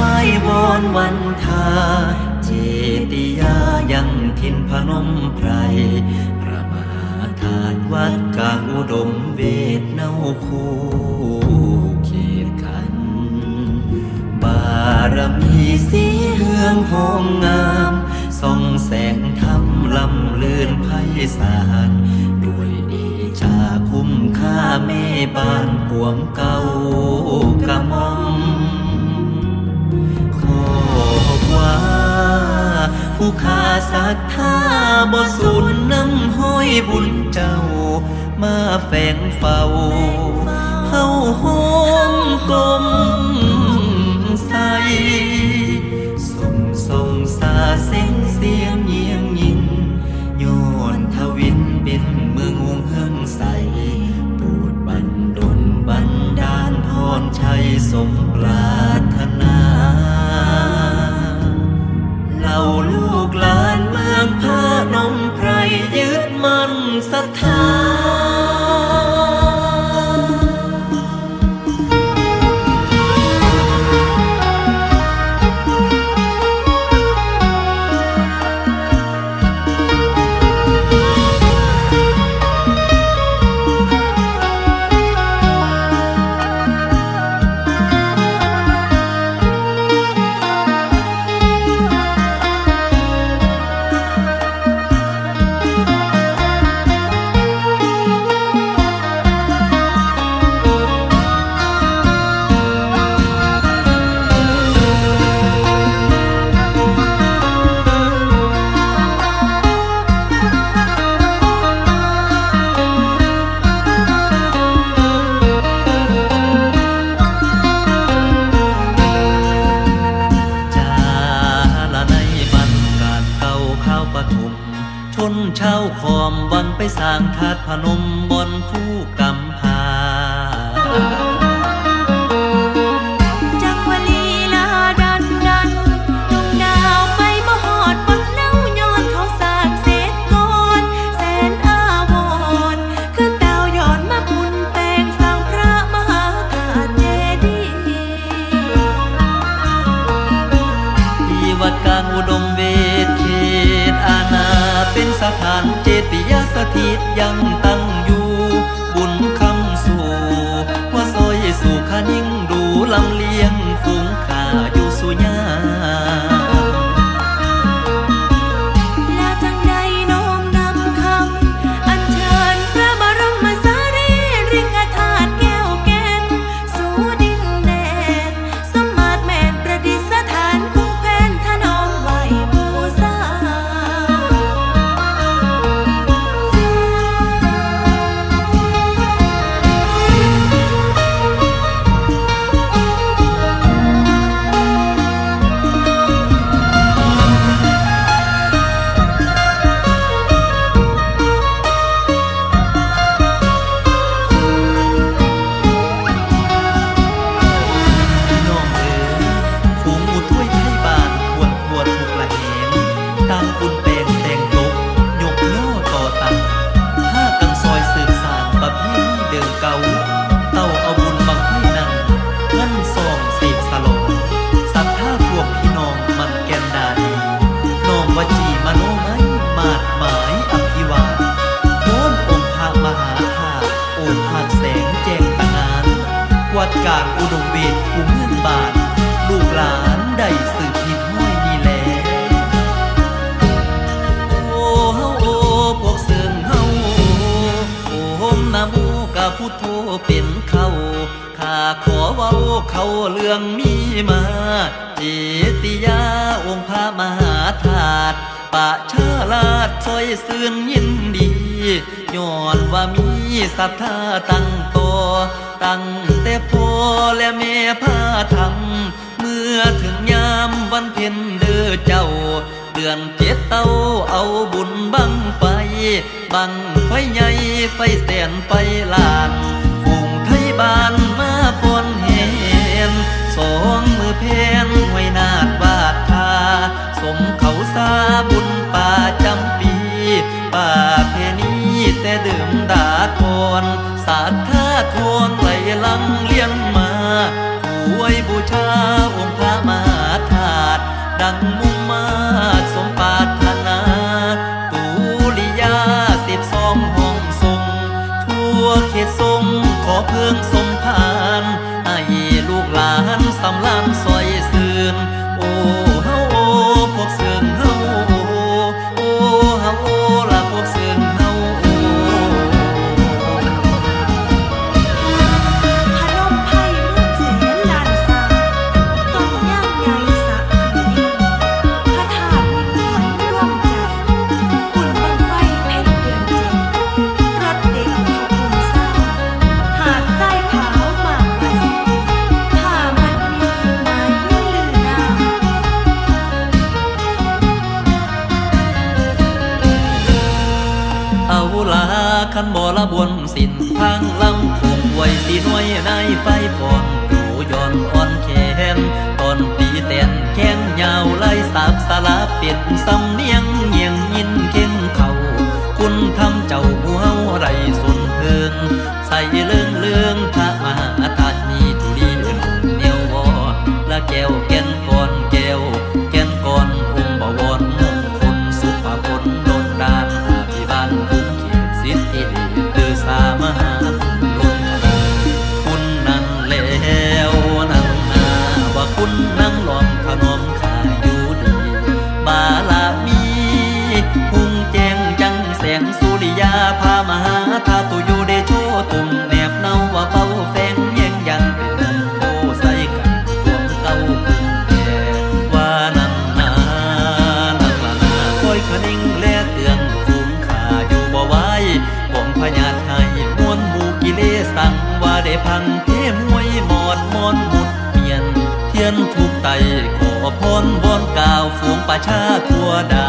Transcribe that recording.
ว้วอนวันทาเจติยายังทินพนมไพรพระมหาธาตุวัดกลางอุดมเวทเนาคูเขตขันบารมีสีเฮืองหอมงามส่องแสงธรรมลำเลื่อนไพศาลด้วยเดชาคุ้มค่าเมบานกวมเก่ากะมอมขอว่าผู้ขาศรัทธาบ่สูญน้ำห้อยบุญเจ้ามาแฝงเฝ้าเฮาโฮมกลมใสส่งสาเสียงเยียงยินย้อนทวินเป็นเมืองวงเฮืองใสโปรดบันดลบันดาลพรชัยสมปรารถนาเหล่าลูกหลานเมืองพนมไพรยึดมั่นศรัทธาชนชาวขอมหวังไปสร้างธาตุพนมบนผู้กำพาจังวลีลาดันดงดาวไปบ่หอดบังเล่าย้อนเขาสร้างเสร็จก่อนแสนอาวรคือดาวย้อนมาบุญแต่งสร้างพระมหาธาตุเจดีย์ที่วัดกลางอุดมเวทเขตอาณาเป็นสถานเจติยสถิตยังตั้งอยู่บุญคำสู่ว่าซอยสู่ขานิ่งดูลำเลียงฝูงข้าอยู่สุญาและจังใดน้อมนำคำอัญเชิญพระบรมสารีริกธาตุแก้วแก่นสู่ดินแดนสมมาตรแม่นประดิษฐานคุ้งแคว้นถนอมไว้บูชาตั้งบุญเป็นแต่งตกยกย่อต่อตังถ้ากังซอยสืบสานประเพณีเดิมเก่าเต้าเอาบุญบังไฟนั่งเงินซองเสกสลองศรัทธาพวกพี่น้องมันแก่นดาดีน้อมวจีมโนไม้มาดหมายอภิวาทโน้มองค์พระมหาธาตุโอภาสแสงแจ้งตะงานวัดกลางอุดมเวทภูเมืองบานลูกหลานได้สืบผิดห้อยนี่แลพวกเสื่องเฮาโอมนะโมกะพุทโธเป็นเขาข้าขอเว้าเขาเรื่องมีมาเจติยาองค์พระมหาธาตุปะชาลาดซอยซื่นยินดีย้อนว่ามีศรัทธาตั้งต่อตั้งแต่พ่อและแม่พาทำเมื่อถึงยามวันเพ็ญเด้อเจ้าเดือนเจ็ดเต้าเอาบุญบังไฟใหญ่ไฟแสนไฟลานฝูงไทยบ้านมาฟอนแหนสองมือเพนไว้นาดวาดทาสมเขาซาบุญป่าจำปีป่าเพนีแต่เดิมดาทอนศรัทธาทวนไหลลังเลี้ยงมาถวยบูชาองค์พระมหา ดังมุ่งมาตรสมปรารถนาตุลิยา12ห้องทรงทั่วเขตทรงขอเพิ่งสมภารให้ลูกหลานสำลานซอยซื่นโอ้เฮาโอ้พวกเสืองเฮาโอ้เฮาโอ้ละพวกเสืองเฮา พนมไพรเมืองแสนล้านสาต้นย่างใหญ่สะคือยิ่งพระธาตุมิ่งขวัญร่วมใจบุญบังไฟเพ่งเดือนเจ็ดรถเด็กขบวนเศร้าหาดทรายขาวหมากปาสีผ้ามัดมีไม้ยืนลือน้ำ เอาลาคันบ่ละบวนสิ้นทางลำคงไว้สีน้อยในไฟฟอนอยู่ย้อนอ่อนแขนตอนปีแตนแข้งยาวไล่สาบสลาเป็ดสำเนียงเงียงยินเข่งเขาคุณทำเจ้าหัวไรสุนเพิงใส่เลื่องเลื่องพระมหาธาตุมีทุลีเเหนียววอนละแก้วแก่นก่อนแก้วแก่นก่อนองค์บวรมงคลสุภาพลโดนดานอาภิบาลคุ้มเขียนสิทธิเดชคือสามหาลุนคุณนั่งแล้วนั่งนาว่าคุณนั่งหลอมขนมขายอยู่ดีบาลามีหุ่งแจ้งจังแสงสุริยาพามหาธาตุอยู่เดโชตุงแนบเนาว่าเฝ้าแฝงแย่งยันเป็นโตใส่กันรวมเก้าปุ่มแก่ว่านั่งนานั่งนาคอยขนิ่งแลเตืองฝูงขาอยู่บ่ไหวของพญาไทยมวลหมู่กิเลสสั่งว่าได้พังเทมวยหมอดมอนหมุดเมียนเทียนทุกไตขอพรวอนกล่าวฝูงประชาทั่วดา